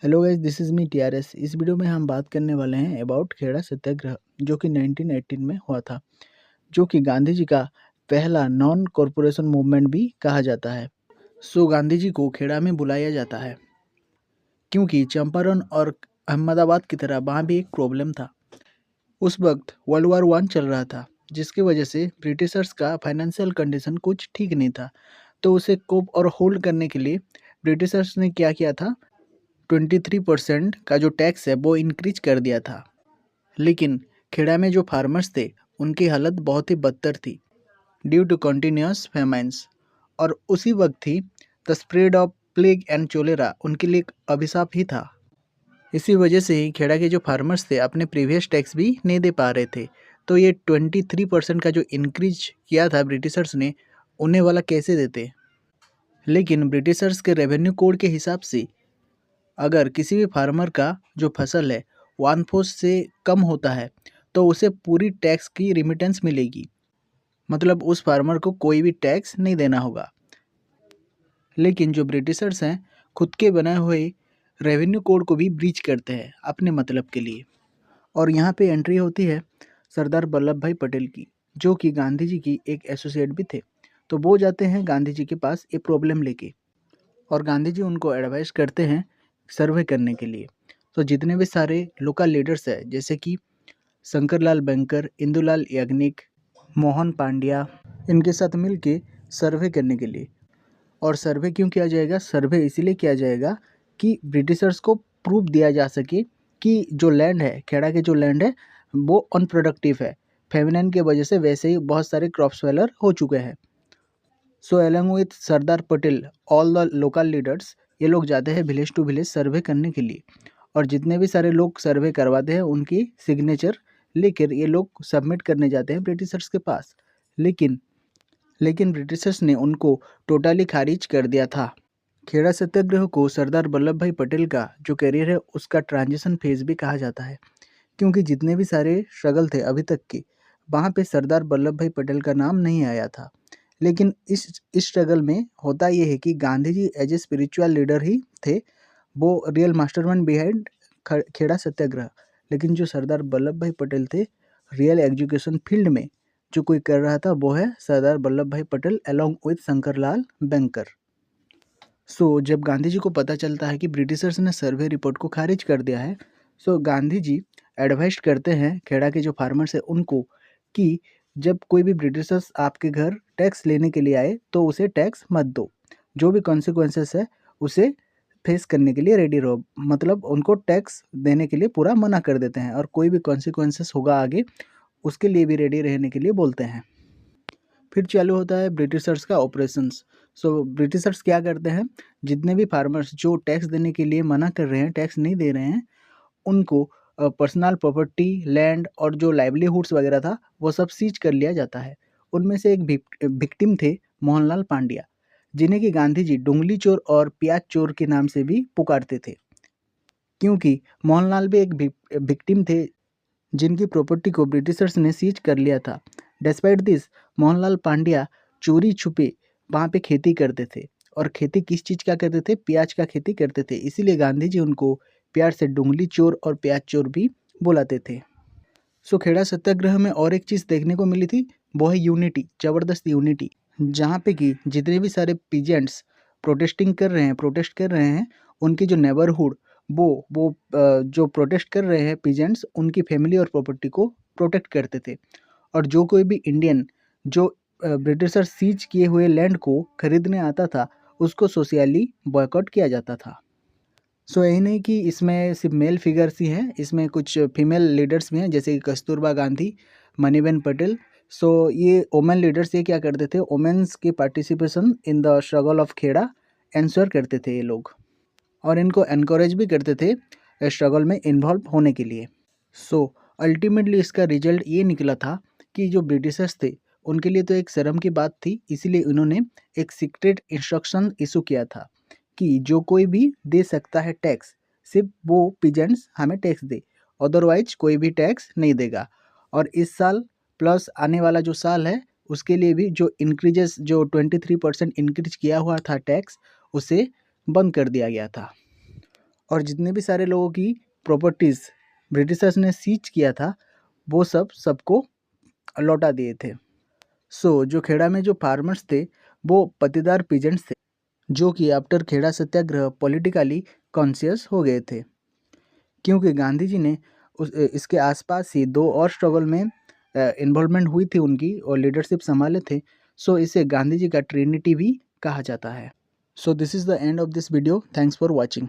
Hello guys, this is me TRS. इस video में हम बात करने वाले हैं अबाउट खेड़ा सत्याग्रह, जो कि 1918 में हुआ था, जो कि गांधी जी का पहला नॉन कॉरपोरेशन मूवमेंट भी कहा जाता है। गांधी जी को खेड़ा में बुलाया जाता है क्योंकि चंपारण और अहमदाबाद की तरह वहाँ भी एक प्रॉब्लम था। उस वक्त वर्ल्ड वॉर 1 चल रहा था, जिसकी वजह से ब्रिटिशर्स का फाइनेंशियल कंडीशन कुछ ठीक नहीं था। तो उसे कोप और होल्ड करने के लिए ब्रिटिशर्स ने क्या किया था, 23% का जो टैक्स है वो इंक्रीज कर दिया था। लेकिन खेड़ा में जो फार्मर्स थे, उनकी हालत बहुत ही बदतर थी ड्यू टू कंटिन्यूअस फेमाइंस। और उसी वक्त थी the spread of plague and cholera उनके लिए एक अभिशाप ही था। इसी वजह से ही खेड़ा के जो फार्मर्स थे अपने प्रीवियस टैक्स भी नहीं दे पा रहे थे। तो ये 23% का जो इंक्रीज किया था ब्रिटिशर्स ने, उन्हें वाला कैसे देते। लेकिन ब्रिटिशर्स के रेवेन्यू कोड के हिसाब से अगर किसी भी फार्मर का जो फसल है 1/4 से कम होता है, तो उसे पूरी टैक्स की रिमिटेंस मिलेगी। मतलब उस फार्मर को कोई भी टैक्स नहीं देना होगा। लेकिन जो ब्रिटिशर्स हैं, खुद के बनाए हुए रेवेन्यू कोड को भी ब्रीच करते हैं अपने मतलब के लिए। और यहाँ पे एंट्री होती है सरदार वल्लभ भाई पटेल की, जो कि गांधी जी की एक एसोसिएट भी थे। तो वो जाते हैं गांधी जी के पास ये प्रॉब्लम लेके, और गांधी जी उनको एडवाइस करते हैं सर्वे करने के लिए। तो जितने भी सारे लोकल लीडर्स हैं, जैसे कि शंकरलाल बैंकर, इंदुलाल याग्निक, मोहन पांड्या, इनके साथ मिलके सर्वे करने के लिए। और सर्वे क्यों किया जाएगा? सर्वे इसीलिए किया जाएगा कि ब्रिटिशर्स को प्रूफ दिया जा सके कि जो लैंड है, खेड़ा के जो लैंड है, वो अनप्रोडक्टिव है। फेमिनाइन की वजह से वैसे ही बहुत सारे क्रॉप्स फेलर हो चुके हैं। Along with Sardar Patel, all the local leaders, ये लोग जाते हैं विलेज टू विलेज सर्वे करने के लिए। और जितने भी सारे लोग सर्वे करवाते हैं, उनकी सिग्नेचर लेकर ये लोग सबमिट करने जाते हैं ब्रिटिशर्स के पास। लेकिन लेकिन ब्रिटिशर्स ने उनको टोटली खारिज कर दिया था। खेड़ा सत्याग्रह को सरदार वल्लभ भाई पटेल का जो करियर है, उसका ट्रांजिशन फेज भी कहा जाता है, क्योंकि जितने भी सारे स्ट्रगल थे अभी तक के, वहाँ पे सरदार वल्लभ भाई पटेल का नाम नहीं आया था। लेकिन इस स्ट्रगल में होता ये है कि Gandhi ji as a spiritual leader ही थे, वो रियल मास्टरमाइंड बिहाइंड खेड़ा सत्याग्रह। लेकिन जो सरदार वल्लभ भाई पटेल थे, रियल एजुकेशन फील्ड में जो कोई कर रहा था, वो है सरदार वल्लभ भाई Patel along with Shankarlal banker. जब गांधी जी को पता चलता है कि ब्रिटिशर्स ने सर्वे रिपोर्ट को खारिज कर दिया है, गांधी जी एडवाइस करते हैं खेड़ा के जो फार्मर्स हैं उनको कि जब कोई भी ब्रिटिशर्स आपके घर टैक्स लेने के लिए आए, तो उसे टैक्स मत दो। जो भी कॉन्सिक्वेंसेस है, उसे फेस करने के लिए रेडी रहो। मतलब उनको टैक्स देने के लिए पूरा मना कर देते हैं, और कोई भी कॉन्सिक्वेंसेस होगा आगे, उसके लिए भी रेडी रहने के लिए बोलते हैं। फिर चालू होता है ब्रिटिशर्स का ऑपरेशंस। ब्रिटिशर्स क्या करते हैं, जितने भी फार्मर्स जो टैक्स देने के लिए मना कर रहे हैं, टैक्स नहीं दे रहे हैं, उनको पर्सनल प्रॉपर्टी, लैंड और जो लाइवलीहुड्स वगैरह था, वो सब सीज कर लिया जाता है। उनमें से एक विक्टिम थे मोहनलाल पांड्या, जिन्हें कि गांधी जी डुंगली चोर और प्याज चोर के नाम से भी पुकारते थे, क्योंकि मोहनलाल भी एक विक्टिम थे जिनकी प्रॉपर्टी को ब्रिटिशर्स ने सीज कर लिया था। डिस्पाइट दिस, मोहनलाल पांड्या चोरी छुपे वहाँ पे खेती करते थे। और खेती किस चीज़ का करते थे? प्याज का खेती करते थे। इसीलिए गांधी जी उनको प्यार से डुंगली चोर और प्याज चोर भी बुलाते थे। खेड़ा सत्याग्रह में और एक चीज़ देखने को मिली थी, वो है यूनिटी, ज़बरदस्त यूनिटी। जहाँ पे कि जितने भी सारे पीजेंट्स प्रोटेस्ट कर रहे हैं, उनकी जो नेबरहुड, वो जो प्रोटेस्ट कर रहे हैं पीजेंट्स, उनकी फैमिली और प्रॉपर्टी को प्रोटेक्ट करते थे। और जो कोई भी इंडियन जो ब्रिटिशर सीज किए हुए लैंड को खरीदने आता था, उसको सोशली बॉयकॉट किया जाता था। यही नहीं कि इसमें सिर्फ मेल फिगर्स ही हैं, इसमें कुछ फीमेल लीडर्स भी हैं, जैसे कि कस्तूरबा गांधी, मणिबेन पटेल। ये वोमेन लीडर्स ये क्या करते थे, वोमेन्स की participation in the struggle of Kheda ensure करते थे ये लोग, और इनको एनकरेज भी करते थे स्ट्रगल में इन्वॉल्व होने के लिए। अल्टीमेटली इसका रिजल्ट ये निकला था कि जो ब्रिटिशर्स थे, उनके लिए तो एक शर्म की बात थी, इसीलिए उन्होंने एक सीक्रेट इंस्ट्रक्शन इशू किया था कि जो कोई भी दे सकता है टैक्स, सिर्फ वो पीजेंट्स हमें टैक्स दे, अदरवाइज कोई भी टैक्स नहीं देगा। और इस साल प्लस आने वाला जो साल है, उसके लिए भी जो 23% इंक्रीज किया हुआ था टैक्स, उसे बंद कर दिया गया था। और जितने भी सारे लोगों की प्रॉपर्टीज़ ब्रिटिशर्स ने सीज किया था वो सबको लौटा दिए थे। जो खेड़ा में जो फार्मर्स थे वो पत्तेदार पीजेंट्स थे, जो कि आफ्टर खेड़ा सत्याग्रह पॉलिटिकली कॉन्शियस हो गए थे, क्योंकि गांधी जी ने इसके आसपास ही 2 और स्ट्रगल में इन्वॉल्वमेंट हुई थी उनकी और लीडरशिप संभाले थे। इसे गांधी जी का ट्रिनिटी भी कहा जाता है। This is the end of this video. Thanks for watching.